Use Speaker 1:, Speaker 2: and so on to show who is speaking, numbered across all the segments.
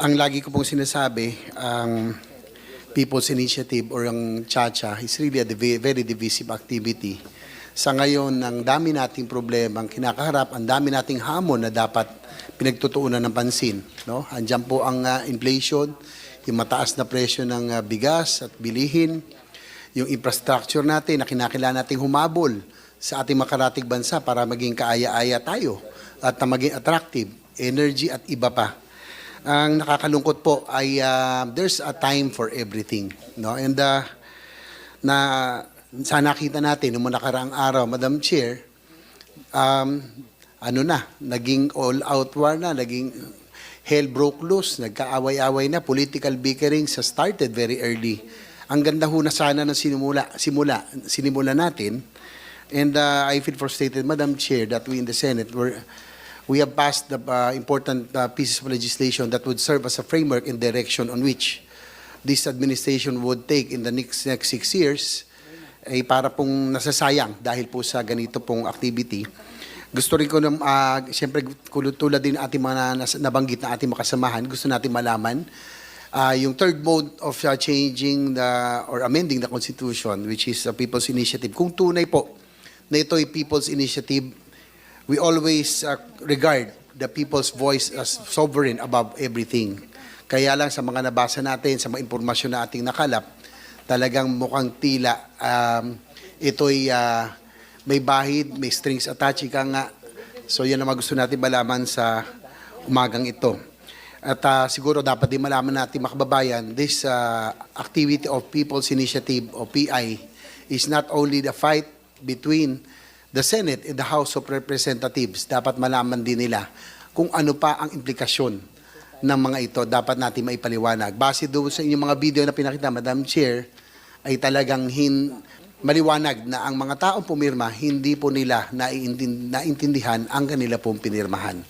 Speaker 1: Ang lagi ko pong sinasabi, ang People's Initiative or ang Chacha is really a very divisive activity. Sa ngayon, ang dami nating problema, ang kinakaharap, ang dami nating hamon na dapat pinagtutuunan ng pansin. No? Andiyan po ang inflation, yung mataas na presyo ng bigas at bilihin, yung infrastructure natin na kinakailangan nating humabol sa ating makarating bansa para maging kaaya-aya tayo at maging attractive, energy at iba pa. Ang nakakalungkot po ay there's a time for everything. No? And sa nakita natin noong nakaraang araw, Madam Chair, naging all-out war na, naging hell broke loose, nagkaaway-away na, political bickering started very early. Ang ganda ho na sana ng sinimula natin. And I feel frustrated, Madam Chair, that we in the Senate we have passed the important pieces of legislation that would serve as a framework and direction on which this administration would take in the next 6 years, ay para pong nasasayang dahil po sa ganito pong activity. Gusto rin ko siyempre tulad din ating mga nabanggit na ating makasamahan, gusto natin malaman yung third mode of changing or amending the Constitution, which is a People's Initiative. Kung tunay po na ito ay People's Initiative, we always regard the people's voice as sovereign above everything. Kaya lang sa mga nabasa natin, sa mga impormasyon na ating nakalap, talagang mukhang tila ito'y may bahid, may strings attached, ika nga. So yan ang gusto natin malaman sa umagang ito. At siguro dapat din malaman natin makababayan, this activity of People's Initiative o PI is not only the fight between the Senate and the House of Representatives. Dapat malaman din nila kung ano pa ang implikasyon ng mga ito. Dapat natin maipaliwanag. Base doon sa inyong mga video na pinakita, Madam Chair, ay talagang maliwanag na ang mga taong pumirma, hindi po nila naintindihan ang kanila pong pinirmahan.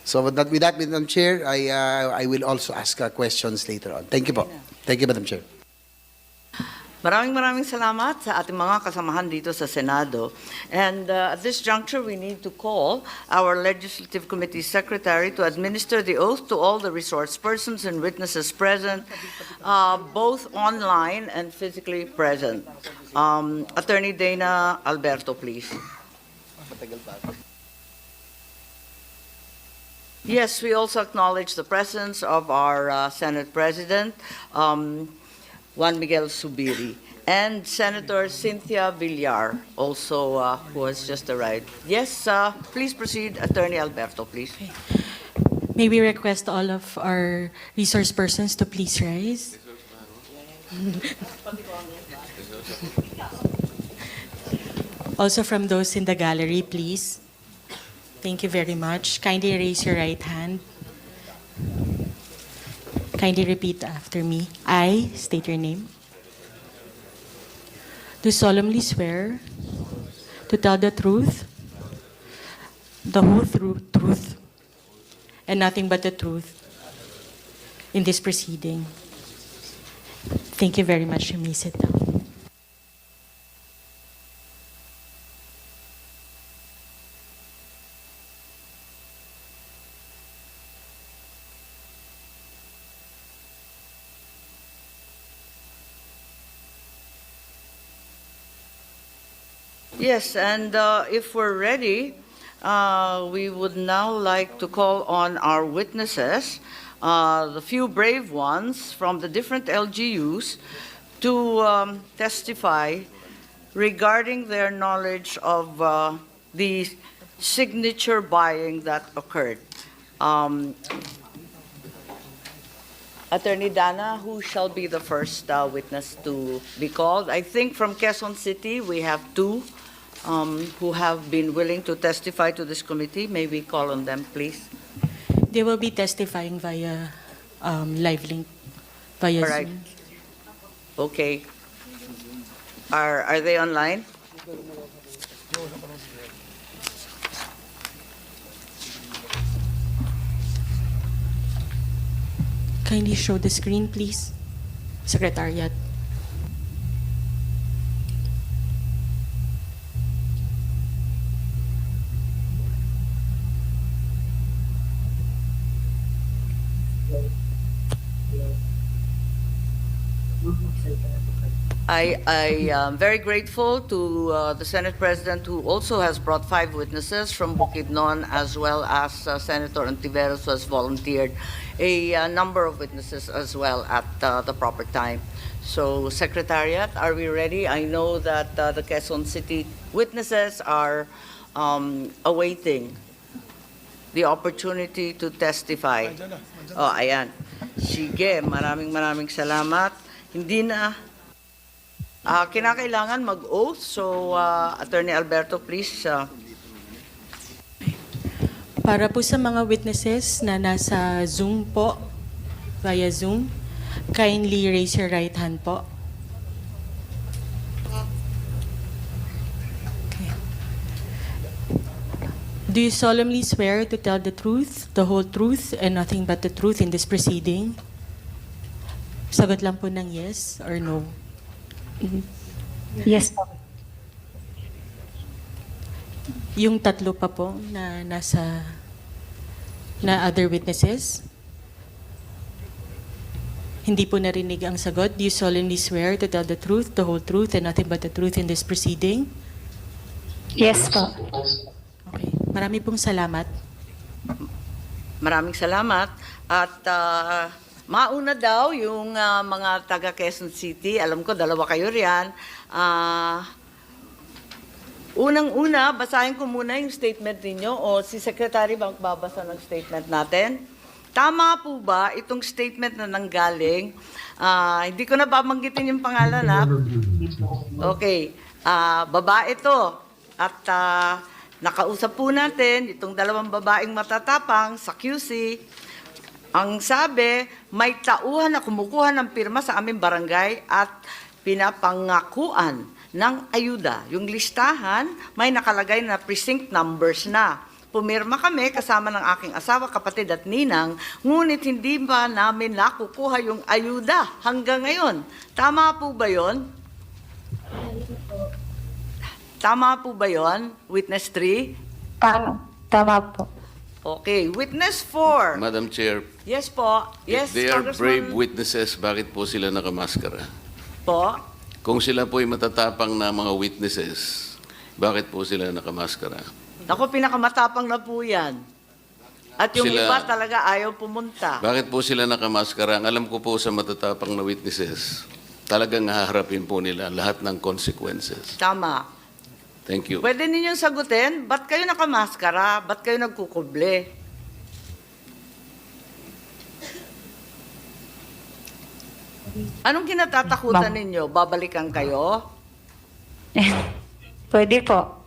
Speaker 1: So with that, Madam Chair, I will also ask questions later on. Thank you po. Thank you, Madam Chair.
Speaker 2: Maraming salamat sa ating mga kasamahan dito sa Senado. And at this juncture, we need to call our Legislative Committee Secretary to administer the oath to all the resource persons and witnesses present, both online and physically present. Attorney Dana Alberto, please. Yes, we also acknowledge the presence of our Senate President, Juan Miguel Zubiri, and Senator Cynthia Villar, also who has just arrived. Yes, please proceed, Attorney Alberto, please.
Speaker 3: Okay. May we request all of our resource persons to please rise? Also from those in the gallery, please. Thank you very much. Kindly raise your right hand. Kindly repeat after me. I state your name. Do solemnly swear to tell the truth, the whole truth, and nothing but the truth in this proceeding. Thank you very much. You may sit down.
Speaker 2: Yes, and if we're ready, we would now like to call on our witnesses, the few brave ones from the different LGUs, to testify regarding their knowledge of the signature buying that occurred. Attorney Dana, who shall be the first witness to be called? I think from Quezon City, we have two who have been willing to testify to this committee. May we call on them, please?
Speaker 3: They will be testifying via live link, via
Speaker 2: All right.
Speaker 3: Zoom.
Speaker 2: Okay. Are they online?
Speaker 3: Kindly show the screen, please. Secretariat.
Speaker 2: I am very grateful to the Senate President, who also has brought 5 witnesses from Bukidnon, as well as Senator Antiveros, who has volunteered a number of witnesses as well at the proper time. So, Secretariat, are we ready? I know that the Quezon City witnesses are awaiting the opportunity to testify. Oh, ayan. Sige, maraming salamat. Hindi na kinakailangan mag-oath. So, Attorney Alberto, please.
Speaker 3: Para po sa mga witnesses na nasa Zoom po, via Zoom, kindly raise your right hand po. Okay. Do you solemnly swear to tell the truth, the whole truth, and nothing but the truth in this proceeding? Sagot lang po ng yes or no.
Speaker 4: Yes po.
Speaker 3: Yung tatlo pa po na other witnesses, hindi po narinig ang sagot. Do you solemnly swear to tell the truth, the whole truth, and nothing but the truth in this proceeding?
Speaker 4: Yes po.
Speaker 3: Okay. Marami pong salamat.
Speaker 2: Maraming salamat. At mauna daw yung mga taga Quezon City. Alam ko, dalawa kayo riyan. Unang-una, basahin ko muna yung statement ninyo o si Secretary ba magbabasa ng statement natin? Tama po ba itong statement na nanggaling? Hindi ko na babanggitin yung pangalan, ha? Okay. Babae to. At nakausap po natin itong dalawang babaeng matatapang sa QC. Ang sabi, may tauhan na kumukuha ng pirma sa aming barangay at pinapangakuan ng ayuda. Yung listahan, may nakalagay na precinct numbers na. Pumirma kami kasama ng aking asawa, kapatid at ninang, ngunit hindi ba namin nakukuha yung ayuda hanggang ngayon. Tama po ba yon? Tama po ba yon, Witness 3?
Speaker 4: Tama po.
Speaker 2: Okay, Witness 4.
Speaker 5: Madam Chair,
Speaker 2: Yes po. Yes,
Speaker 5: if they are
Speaker 2: Congressman.
Speaker 5: brave witnesses, bakit po sila nakamaskara?
Speaker 2: Po.
Speaker 5: Kung sila po ay matatapang na mga witnesses, bakit po sila nakamaskara?
Speaker 2: Ako, pinakamatapang na po yan. At yung
Speaker 5: Sila-
Speaker 2: iba talaga ayaw pumunta.
Speaker 5: Bakit po sila nakamaskara? Ang alam ko po sa matatapang na witnesses, talagang haharapin po nila lahat ng consequences.
Speaker 2: Tama.
Speaker 5: Thank you.
Speaker 2: Pwede ninyong sagutin, ba't kayo nakamaskara? Ba't kayo nagkukuble? Anong kinatatakutan ninyo? Babalikan kayo?
Speaker 4: Pwede po.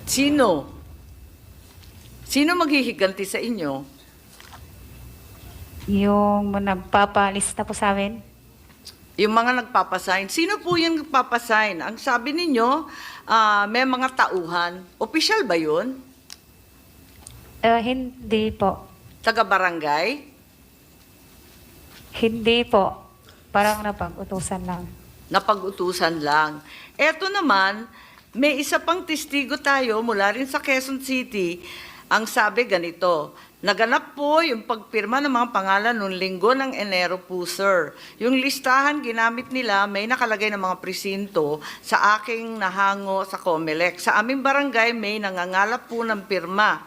Speaker 2: Sino? Sino maghihiganti sa inyo?
Speaker 4: Yung nagpapalista po sa amin.
Speaker 2: Yung mga nagpapasign. Sino po yung nagpapasign? Ang sabi ninyo, may mga tauhan. Opisyal ba yun?
Speaker 4: Hindi po.
Speaker 2: Taga-barangay?
Speaker 4: Hindi po. Parang napag-utusan lang.
Speaker 2: Napag-utusan lang. Eto naman, may isa pang testigo tayo mula rin sa Quezon City. Ang sabi ganito, naganap po yung pagpirma ng mga pangalan noong linggo ng Enero po, sir. Yung listahan ginamit nila, may nakalagay ng mga presinto sa aking nahango sa COMELEC. Sa aming barangay, may nangangalap po ng pirma.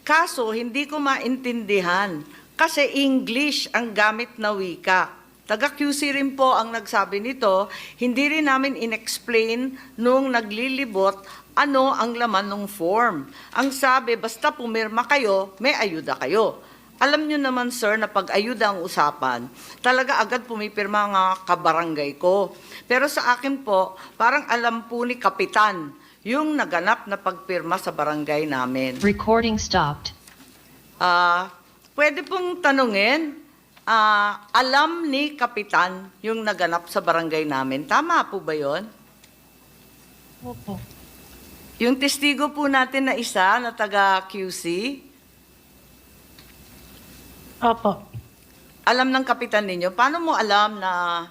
Speaker 2: Kaso, hindi ko maintindihan kasi English ang gamit na wika. Taga-QC rin po ang nagsabi nito, hindi rin namin inexplain nung naglilibot ano ang laman ng form. Ang sabi, basta pumirma kayo, may ayuda kayo. Alam nyo naman, sir, na pag ayuda ang usapan, talaga agad pumipirma nga kabarangay ko. Pero sa akin po, parang alam po ni Kapitan yung naganap na pagpirma sa barangay namin.
Speaker 6: Recording stopped.
Speaker 2: Pwede pong tanungin, alam ni Kapitan yung naganap sa barangay namin. Tama po ba yon?
Speaker 4: Opo.
Speaker 2: Yung testigo po natin na isa na taga QC,
Speaker 4: Opo.
Speaker 2: alam ng Kapitan ninyo. Paano mo alam na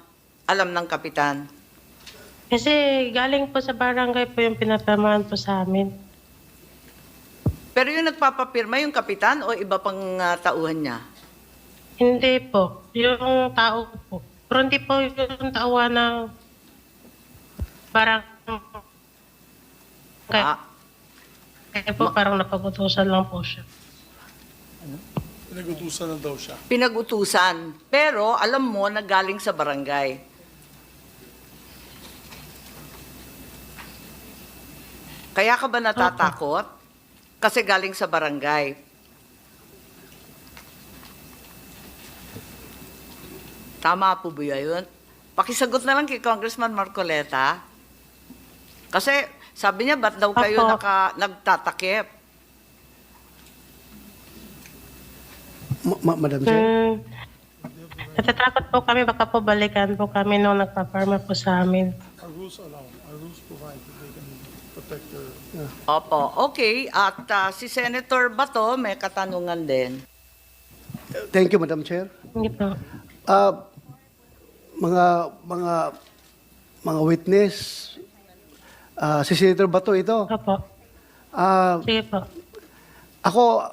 Speaker 2: alam ng Kapitan?
Speaker 7: Kasi galing po sa barangay po yung pinapirmahan po sa amin.
Speaker 2: Pero yung nagpapapirma yung Kapitan o iba pang tauhan niya?
Speaker 7: Hindi po. Yung tao po. Pero hindi po yung tauhan ng parang
Speaker 2: Ah,
Speaker 7: kaya po parang napag-utusan lang po siya.
Speaker 6: Pinag-utusan na daw siya.
Speaker 2: pinag-utusan. Pero alam mo na galing sa barangay. Kaya ka ba natatakot? Kasi galing sa barangay. Tama po ba yun? Pakisagot na lang kay Congressman Marcoleta. Kasi sabi niya, ba't daw kayo
Speaker 4: Apo.
Speaker 2: nagtatakip?
Speaker 8: Madam Chair.
Speaker 7: Natatakot po kami, baka po balikan po kami nung nagpa-farmer po sa amin.
Speaker 6: Our rules allow, our rules provide that they can protect their...
Speaker 2: Opo, okay. At si Senator Bato may katanungan din.
Speaker 8: Thank you, Madam Chair.
Speaker 7: Hindi po.
Speaker 8: Mga witness, si Senator Bato ito.
Speaker 7: Opo.
Speaker 8: Ah,
Speaker 7: Sige po.
Speaker 8: ako,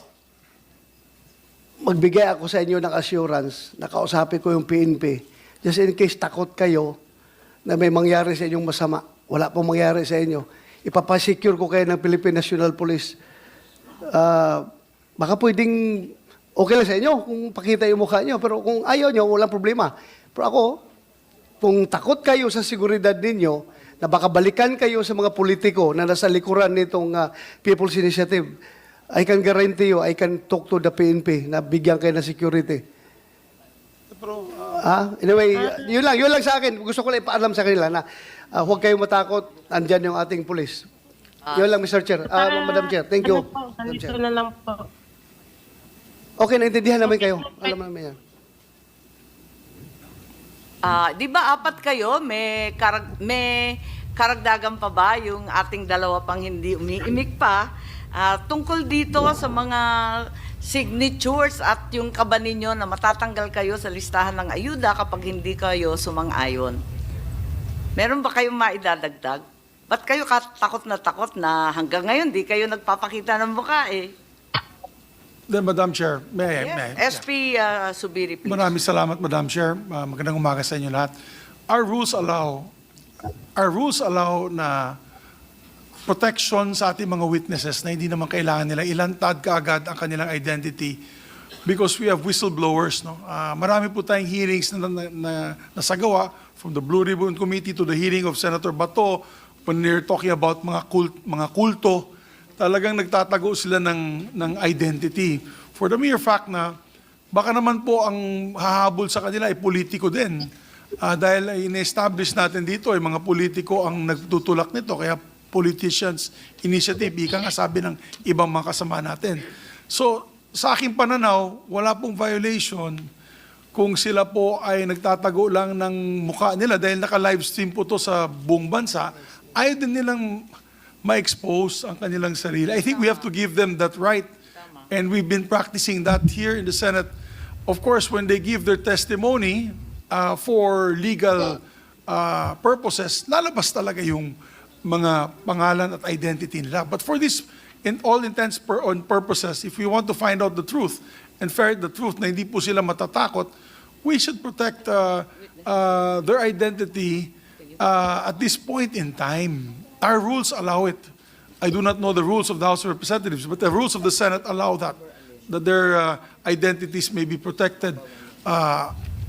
Speaker 8: magbigay ako sa inyo ng assurance, nakausapin ko yung PNP. Just in case takot kayo na may mangyari sa inyong masama. Wala pong mangyari sa inyo. Ipapasecure ko kayo ng Philippine National Police. Baka pwedeng okay lang sa inyo kung pakita yung mukha nyo. Pero kung ayaw nyo, walang problema. Pero ako, kung takot kayo sa seguridad ninyo, na baka balikan kayo sa mga politiko na nasa likuran nitong People's Initiative, I can guarantee you, I can talk to the PNP na bigyan kayo ng security.
Speaker 6: Pero,
Speaker 8: Anyway, yun lang sa akin. Gusto ko lang ipaalam sa kanila na huwag kayong matakot, andyan yung ating police. Yun lang, Mr. Chair. Madam Chair, thank you.
Speaker 7: Ano po,
Speaker 8: Madam
Speaker 7: ganito
Speaker 8: Chair.
Speaker 7: na lang po.
Speaker 8: Okay, naintindihan namin kayo. Alam namin yan.
Speaker 2: Di ba apat kayo, may karagdagan pa ba yung ating dalawa pang hindi umiimik pa? Tungkol dito sa mga signatures at yung kaba ninyo na matatanggal kayo sa listahan ng ayuda kapag hindi kayo sumang-ayon. Meron ba kayong maidadagdag? Ba't kayo takot na hanggang ngayon di kayo nagpapakita ng mukha eh?
Speaker 6: then, Madam Chair, may I?
Speaker 2: Yes, SP Subiri, please.
Speaker 6: Maraming salamat, Madam Chair. Magandang umaga sa inyo lahat. Our rules allow na protection sa ating mga witnesses na hindi naman kailangan nila ilantad kaagad ang kanilang identity because we have whistleblowers. No? Marami po tayong hearings na nasagawa from the Blue Ribbon Committee to the hearing of Senator Bato when they're talking about mga kulto. Talagang nagtatago sila ng identity. For the mere fact na baka naman po ang hahabol sa kanila ay politiko din. Dahil in-establish natin dito ay mga politiko ang nagtutulak nito. Kaya politicians initiative, ika nga sabi ng ibang mga kasama natin. So, sa aking pananaw, wala pong violation kung sila po ay nagtatago lang ng mukha nila dahil naka-livestream po to sa buong bansa. Ayaw din nilang ma-expose ang kanilang sarili. I think we have to give them that right. And we've been practicing that here in the Senate. Of course, when they give their testimony for legal purposes, lalabas talaga yung mga pangalan at identity nila. But for this, in all intents and purposes, if we want to find out the truth and ferret the truth na hindi po sila matatakot, we should protect their identity at this point in time. Our rules allow it. I do not know the rules of the House of Representatives, but the rules of the Senate allow that their identities may be protected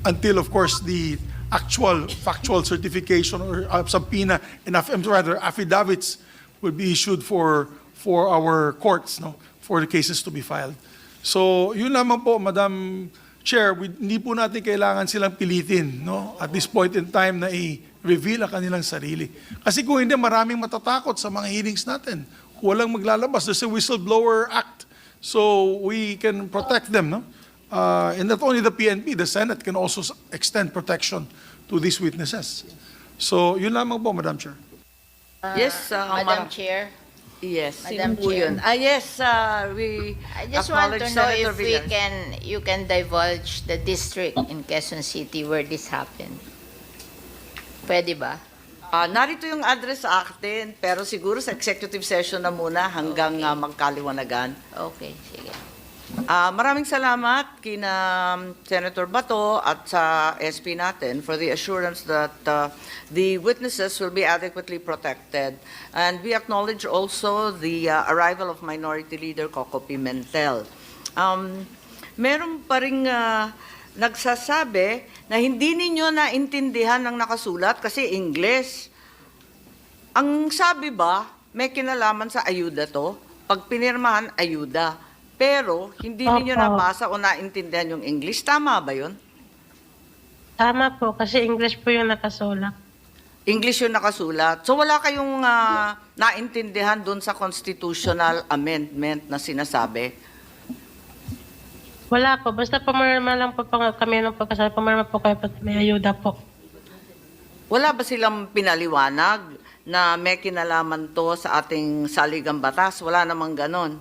Speaker 6: until, of course, the actual factual certification or subpoena and rather affidavits will be issued for our courts, no, for the cases to be filed. So, yun lamang po, Madam Chair, hindi po natin kailangan silang pilitin, no, at this point in time na i-reveal ang kanilang sarili. Kasi kung hindi, maraming matatakot sa mga hearings natin. Walang maglalabas. There's a Whistleblower Act. So, we can protect them, no? And not only the PNP, the Senate can also extend protection to these witnesses. So, yun lamang po, Madam Chair.
Speaker 2: Yes,
Speaker 9: Madam Chair,
Speaker 2: Yes,
Speaker 9: Madam
Speaker 2: sino po
Speaker 9: Chair.
Speaker 2: yun? Yes, we
Speaker 9: I just want to
Speaker 2: acknowledge
Speaker 9: know
Speaker 2: Senator
Speaker 9: if
Speaker 2: Villar.
Speaker 9: you can divulge the district in Quezon City where this happened. Pwede ba?
Speaker 2: Narito yung address sa akin, pero siguro sa executive session na muna hanggang magkaliwanagan.
Speaker 9: Okay, sige.
Speaker 2: Maraming salamat kina Senator Bato at sa SP natin for the assurance that the witnesses will be adequately protected. And we acknowledge also the arrival of Minority Leader Coco Pimentel. Meron pa ring nagsasabi na hindi ninyo naintindihan ng nakasulat kasi English. Ang sabi ba, may kinalaman sa ayuda to? Pag pinirmahan, ayuda. Pero hindi ninyo
Speaker 7: Opo.
Speaker 2: nabasa o naintindihan yung English. Tama ba yun?
Speaker 7: Tama po, kasi English po yung nakasulat.
Speaker 2: English yung nakasulat. So wala kayong naintindihan doon sa constitutional amendment na sinasabi?
Speaker 7: Wala po, basta pumirma lang po kami ng pagkasabi, pumirma po kayo pag may ayuda po.
Speaker 2: Wala ba silang pinaliwanag na may kinalaman to sa ating saligang batas? Wala namang ganon.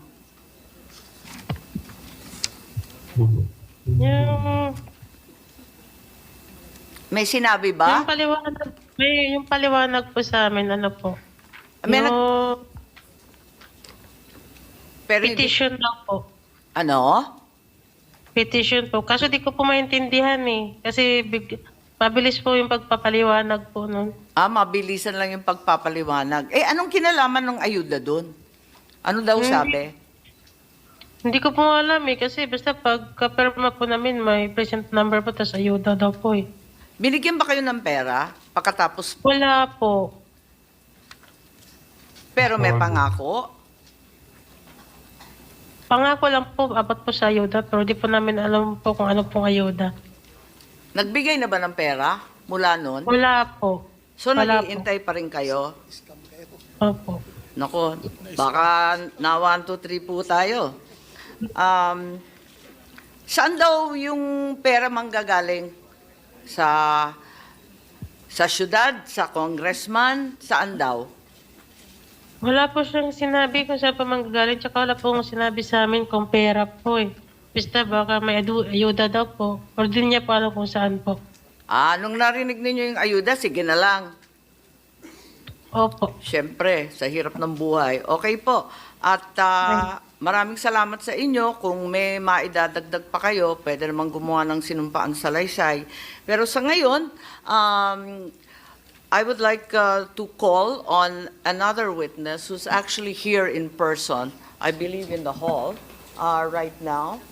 Speaker 2: May sinabi ba?
Speaker 7: Yung paliwanag po sa amin, ano po?
Speaker 2: May
Speaker 7: Yung
Speaker 2: Pero hindi-
Speaker 7: petition daw po.
Speaker 2: Ano?
Speaker 7: Petition po. Kaso di ko po maintindihan eh. Kasi mabilis po yung pagpapaliwanag po nun.
Speaker 2: Mabilisan lang yung pagpapaliwanag. Anong kinalaman ng ayuda doon? Ano daw sabi?
Speaker 7: Hindi ko po alam eh. Kasi basta pagka-perma po namin, may present number po, tapos ayuda daw po eh.
Speaker 2: Binigyan ba kayo ng pera pagkatapos?
Speaker 7: Wala po.
Speaker 2: Pero may pangako?
Speaker 7: Pangako lang po, abot po sa ayuda, pero di po namin alam po kung ano pong ayuda.
Speaker 2: Nagbigay na ba ng pera mula noon?
Speaker 7: Wala po.
Speaker 2: So
Speaker 7: Wala
Speaker 2: nag-iintay pa rin kayo?
Speaker 7: Opo.
Speaker 2: Nako, baka na 1, 2, 3 po tayo. Saan daw yung pera manggagaling? Sa syudad? Sa congressman? Saan daw?
Speaker 7: Wala po siyang sinabi kung saan pa manggagaling, tsaka wala po sinabi sa amin kung pera po eh. Basta baka may ayuda daw po. Or din niya po alam kung saan po.
Speaker 2: Nung narinig ninyo yung ayuda, sige na lang.
Speaker 7: Opo.
Speaker 2: Siyempre, sa hirap ng buhay. Okay po. At maraming salamat sa inyo. Kung may maidadagdag pa kayo, pwede namang gumawa ng sinumpaan salaysay. Pero sa ngayon, I would like to call on another witness who's actually here in person, I believe in the hall, right now.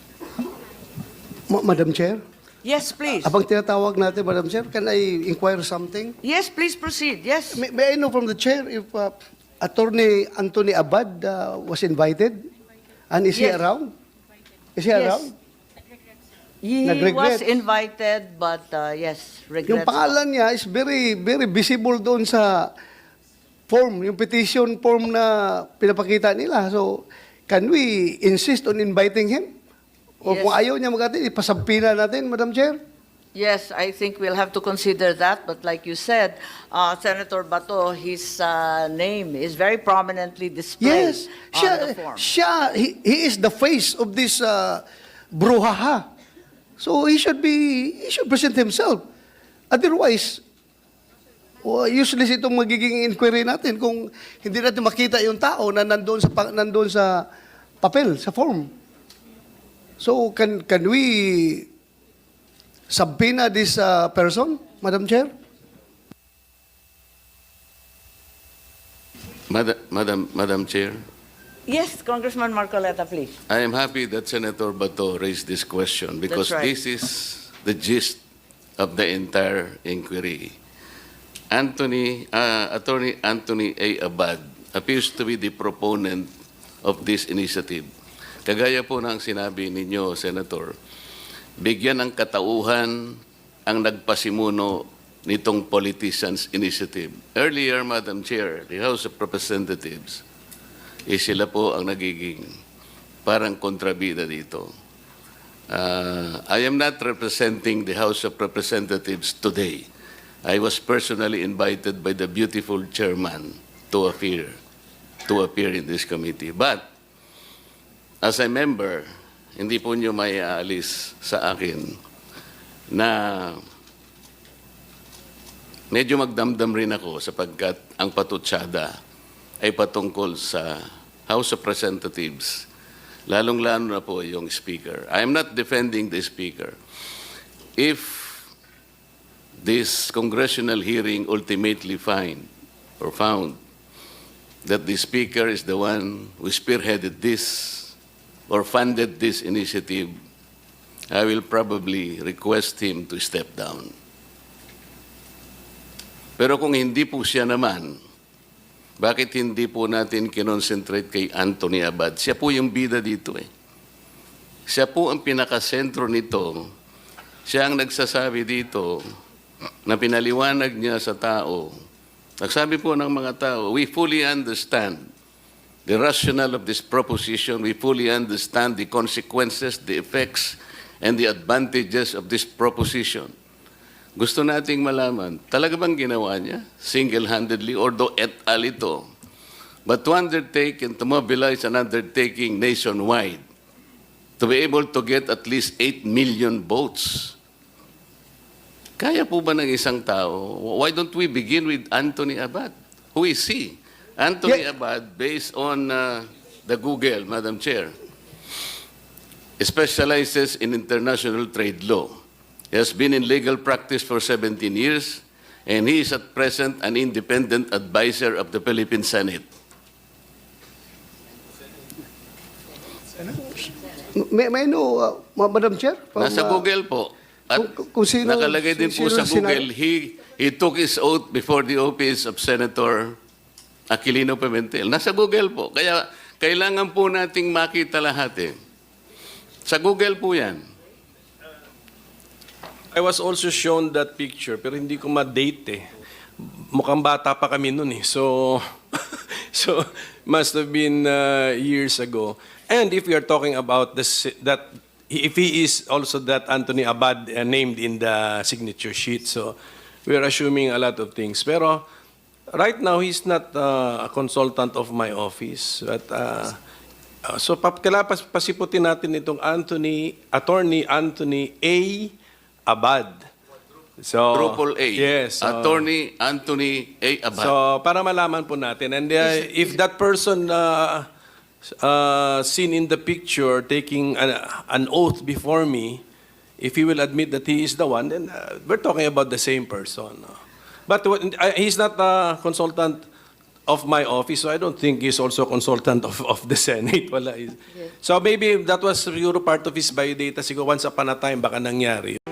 Speaker 8: Madam Chair,
Speaker 2: Yes, please.
Speaker 8: abang tinatawag natin, Madam Chair, can I inquire something?
Speaker 2: Yes, please proceed. Yes.
Speaker 8: May I know from the Chair if Attorney Anthony Abad was invited? And is he
Speaker 2: Yes.
Speaker 8: around? Is he
Speaker 2: Yes.
Speaker 8: around?
Speaker 2: He
Speaker 8: Nag-regret.
Speaker 2: was invited, but yes,
Speaker 8: Yung
Speaker 2: regrets.
Speaker 8: pangalan niya is very, very visible doon sa form, yung petition form na pinapakita nila. So, can we insist on inviting him? O
Speaker 2: Yes.
Speaker 8: kung ayaw niya mag-attend, ipasampina natin, Madam Chair?
Speaker 2: Yes, I think we'll have to consider that. But like you said, Senator Bato, his name is very prominently displayed
Speaker 8: Yes.
Speaker 2: on the form.
Speaker 8: He is the face of this brouhaha. So he should present himself. Otherwise, useless itong magiging inquiry natin kung hindi natin makita yung tao na nandoon sa papel, sa form. So can we subpoena this person, Madam Chair?
Speaker 5: Madam Chair,
Speaker 2: Yes, Congressman Marcoleta, please.
Speaker 5: I am happy that Senator Bato raised this question because
Speaker 2: That's right.
Speaker 5: this is the gist of the entire inquiry. Attorney Anthony A. Abad appears to be the proponent of this initiative. Kagaya po ng sinabi ninyo, Senator, bigyan ng katauhan ang nagpasimuno nitong Politicians Initiative. Earlier, Madam Chair, the House of Representatives, sila po ang nagiging parang kontrabida dito. I am not representing the House of Representatives today. I was personally invited by the beautiful chairman to appear in this committee. But, as a member, hindi po nyo may aalis sa akin na medyo magdamdam rin ako sapagkat ang patutsada ay patungkol sa House of Representatives lalong-lalo na po yung speaker. I am not defending the speaker. If this congressional hearing ultimately found that the speaker is the one who spearheaded this or funded this initiative, I will probably request him to step down. Pero kung hindi po siya naman, bakit hindi po natin kinonsentrate kay Anthony Abad? Siya po yung bida dito eh. Siya po ang pinakasentro nito. Siya ang nagsasabi dito na pinaliwanag niya sa tao. Nagsabi po ng mga tao, we fully understand the rationale of this proposition. We fully understand the consequences, the effects, and the advantages of this proposition. Gusto nating malaman, talaga bang ginawa niya single-handedly, although et al. Ito, but to undertake and to mobilize an undertaking nationwide to be able to get at least 8 million votes. Kaya po ba ng isang tao? Why don't we begin with Anthony Abad? Who is he? Anthony Abad, based on the Google, Madam Chair, specializes in international trade law. He has been in legal practice for 17 years, and he is at present an independent advisor of the Philippine Senate.
Speaker 8: May I know, Madam Chair? From,
Speaker 5: Nasa Google po. At
Speaker 8: kung sino-
Speaker 5: nakalagay din po
Speaker 8: sino
Speaker 5: sa
Speaker 8: sinabi?
Speaker 5: Google, he took his oath before the office of Senator Aquilino Pimentel. Nasa Google po. Kaya kailangan po nating makita lahat eh. Sa Google po yan.
Speaker 10: I was also shown that picture, pero hindi ko ma-date eh. Mukhang bata pa kami nun eh. So, so must have been years ago. And if we are talking about that, if he is also that Anthony Abad named in the signature sheet, so we are assuming a lot of things. Pero right now, he's not a consultant of my office. But, so kailangan pasiputin natin itong Attorney Anthony A. Abad. So,
Speaker 5: Triple A.
Speaker 10: Yes.
Speaker 5: Attorney Anthony A. Abad.
Speaker 10: So, para malaman po natin. And if that person seen in the picture taking an oath before me, if he will admit that he is the one, then we're talking about the same person. But he's not a consultant of my office, so I don't think he's also a consultant of the Senate. Wala. So maybe that was siguro part of his biodata. Siguro once upon a time, baka nangyari.